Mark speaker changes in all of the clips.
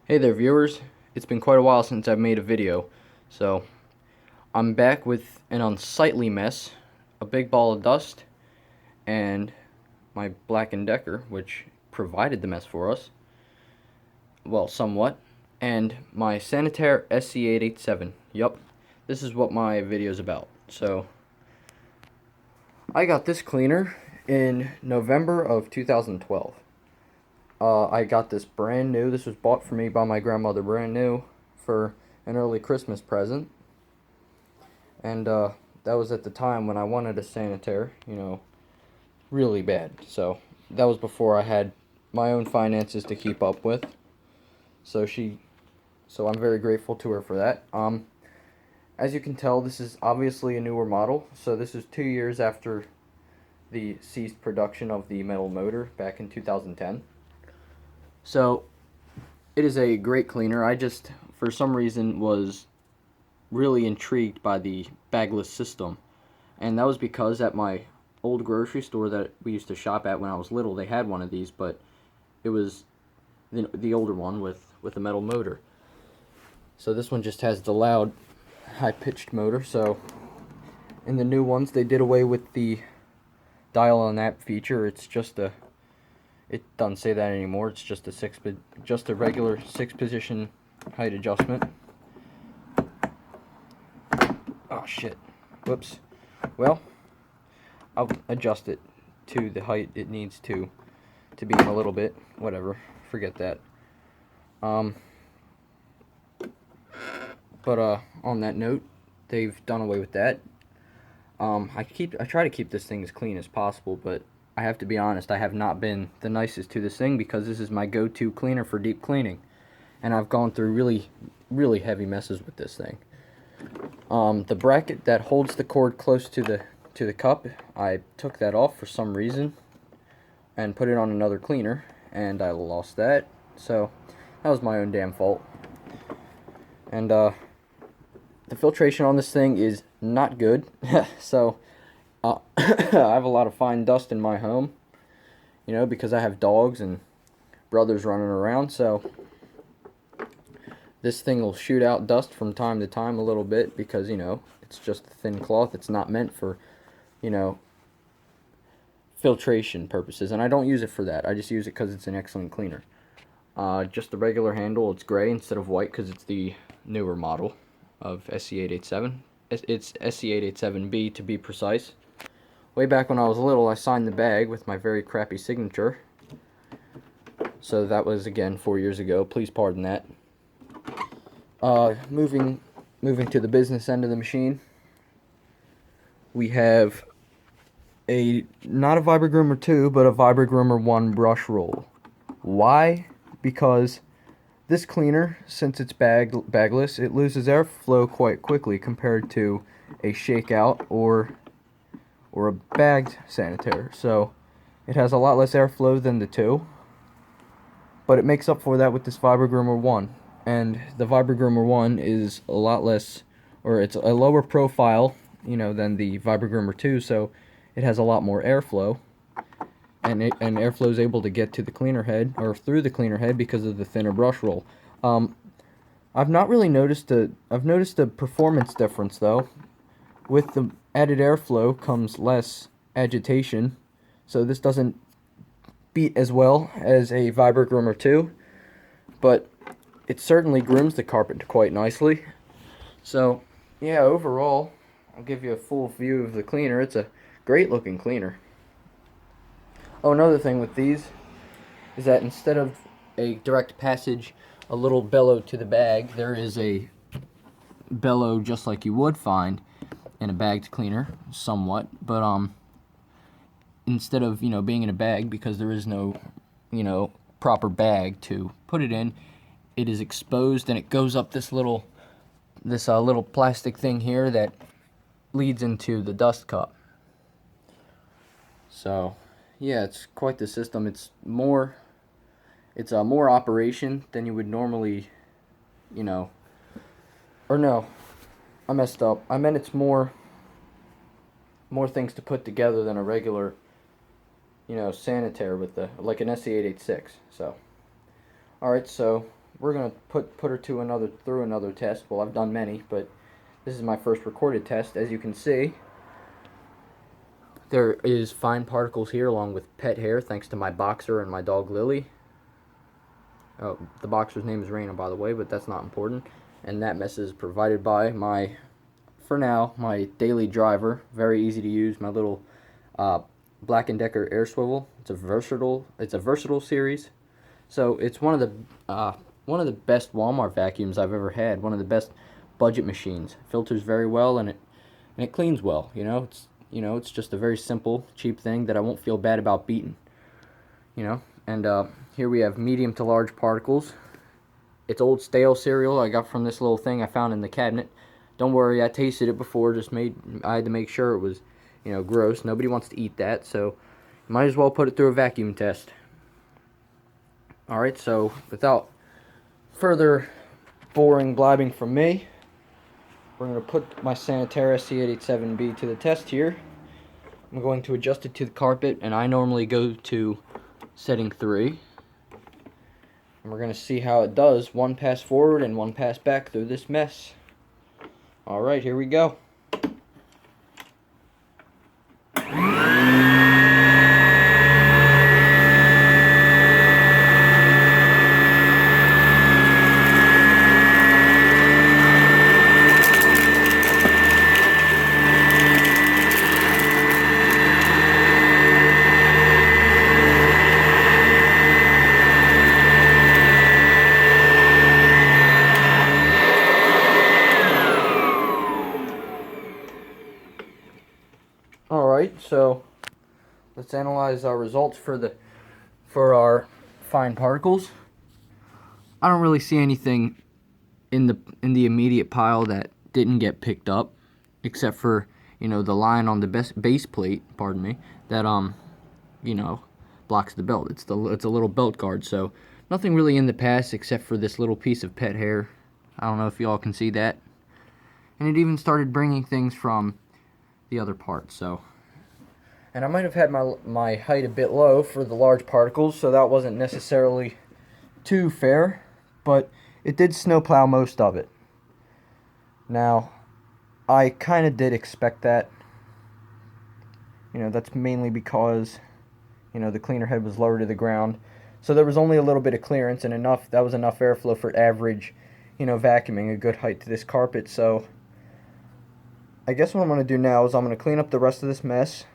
Speaker 1: Hey there viewers, it's been quite a while since I've made a video, so I'm back with an unsightly mess, a big ball of dust, and my Black & Decker, which provided the mess for us, well, somewhat, and my Sanitaire SC887. Yup, this is what my video is about. So, I got this cleaner in November of 2012. I got this brand new. This was bought for me by my grandmother, brand new, for an early Christmas present. And that was at the time when I wanted a Sanitaire, really bad. So that was before I had my own finances to keep up with. So I'm very grateful to her for that. As you can tell, this is obviously a newer model. So this is 2 years after the ceased production of the metal motor back in 2010. So, it is a great cleaner. I just, for some reason, was really intrigued by the bagless system. And that was because at my old grocery store that we used to shop at when I was little, they had one of these, but it was the older one with a metal motor. So this one just has the loud, high-pitched motor. So, in the new ones, they did away with the dial and app feature. It's just it doesn't say that anymore. It's just a regular 6-position height adjustment. Oh shit. Whoops. Well, I'll adjust it to the height it needs to be in a little bit. Whatever. Forget that. But on that note, they've done away with that. I try to keep this thing as clean as possible, but I have to be honest, I have not been the nicest to this thing because this is my go-to cleaner for deep cleaning. And I've gone through really, really heavy messes with this thing. The bracket that holds the cord close to the cup, I took that off for some reason and put it on another cleaner, and I lost that. So that was my own damn fault. And the filtration on this thing is not good. So I have a lot of fine dust in my home, because I have dogs and brothers running around, so this thing will shoot out dust from time to time a little bit because, it's just a thin cloth. It's not meant for, filtration purposes, and I don't use it for that. I just use it because it's an excellent cleaner. Just the regular handle, it's gray instead of white because it's the newer model of SC887. It's SC887B to be precise. Way back when I was little, I signed the bag with my very crappy signature. So that was, again, 4 years ago. Please pardon that. Moving to the business end of the machine, we have not a Vibra-Groomer 2, but a Vibra-Groomer 1 brush roll. Why? Because this cleaner, since it's bagless, it loses airflow quite quickly compared to a shakeout or a bagged Sanitaire. So it has a lot less airflow than the 2, but it makes up for that with this Vibra-Groomer 1. And the Vibra-Groomer 1 is a lot less, or it's a lower profile, than the Vibra-Groomer 2, so it has a lot more airflow. And airflow is able to get to the cleaner head, or through the cleaner head, because of the thinner brush roll. I've not really noticed I've noticed a performance difference, though. With the added airflow comes less agitation, so this doesn't beat as well as a Vibra-Groomer 2, but it certainly grooms the carpet quite nicely. So, yeah, overall, I'll give you a full view of the cleaner. It's a great looking cleaner. Oh, another thing with these is that instead of a direct passage, a little bellow to the bag, there is a bellow just like you would find in a bagged cleaner, somewhat, but instead of being in a bag, because there is no proper bag to put it in, it is exposed and it goes up this little plastic thing here that leads into the dust cup. So yeah, it's quite the system. It's more operation than you would normally, or no, I messed up. I meant it's more things to put together than a regular, Sanitaire with like an SC886. So, alright, so we're gonna put her through another test. Well, I've done many, but this is my first recorded test. As you can see, there is fine particles here along with pet hair, thanks to my boxer and my dog Lily. Oh, the boxer's name is Raina, by the way, but that's not important. And that mess is provided by my, for now, my daily driver. Very easy to use, my little Black & Decker air swivel. It's a versatile series. So it's one of the best Walmart vacuums I've ever had. One of the best budget machines. It filters very well, and it cleans well. It's just a very simple, cheap thing that I won't feel bad about beating. And here we have medium to large particles. It's old stale cereal I got from this little thing I found in the cabinet. Don't worry, I tasted it before. I had to make sure it was, gross. Nobody wants to eat that, so you might as well put it through a vacuum test. Alright, so without further boring blabbing from me, we're going to put my Sanitaire SC887B to the test here. I'm going to adjust it to the carpet, and I normally go to setting 3. And we're going to see how it does. One pass forward and one pass back through this mess. Alright, here we go. Alright, so let's analyze our results for our fine particles. I don't really see anything in the immediate pile that didn't get picked up, except for, the line on the base plate, pardon me, that blocks the belt. It's a little belt guard, so nothing really in the past except for this little piece of pet hair. I don't know if y'all can see that. And it even started bringing things from the other parts, and I might have had my height a bit low for the large particles, so that wasn't necessarily too fair, but it did snowplow most of it. Now, I kind of did expect that. That's mainly because the cleaner head was lower to the ground, so there was only a little bit of clearance, and that was enough airflow for average vacuuming, a good height to this carpet. So I guess what I'm going to do now is I'm going to clean up the rest of this mess.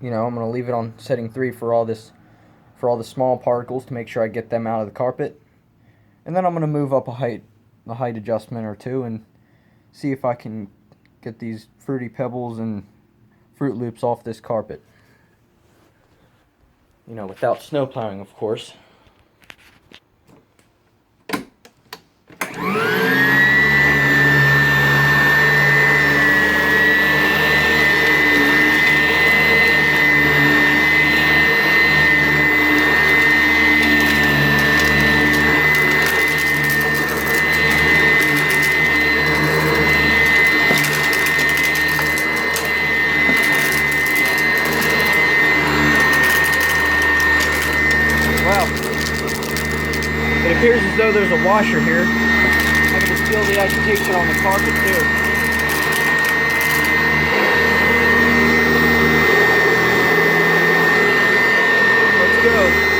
Speaker 1: I'm going to leave it on setting 3 for all the small particles to make sure I get them out of the carpet. And then I'm going to move up a height adjustment or two and see if I can get these Fruity Pebbles and Fruit Loops off this carpet. Without snow plowing, of course. Well, it appears as though there's a washer here. I can just feel the agitation on the carpet too. Let's go.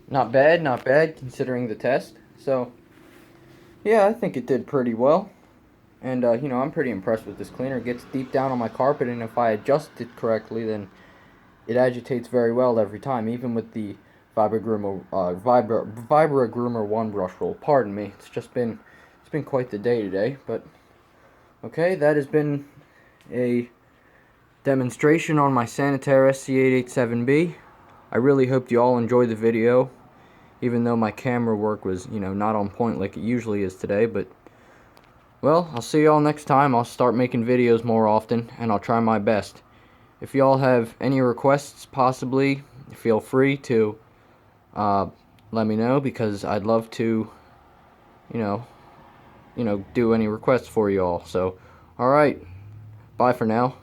Speaker 1: Not bad, not bad considering the test. So, yeah, I think it did pretty well. And, you know, I'm pretty impressed with this cleaner. It gets deep down on my carpet, and if I adjust it correctly, then it agitates very well every time, even with the Vibra Groomer 1 brush roll. Pardon me, it's been quite the day today, but okay, that has been a demonstration on my Sanitaire SC887B. I really hope you all enjoyed the video, even though my camera work was, you know, not on point like it usually is today, but well, I'll see y'all next time. I'll start making videos more often, and I'll try my best. If y'all have any requests, possibly, feel free to let me know, because I'd love to, you know, do any requests for you all. So, alright, bye for now.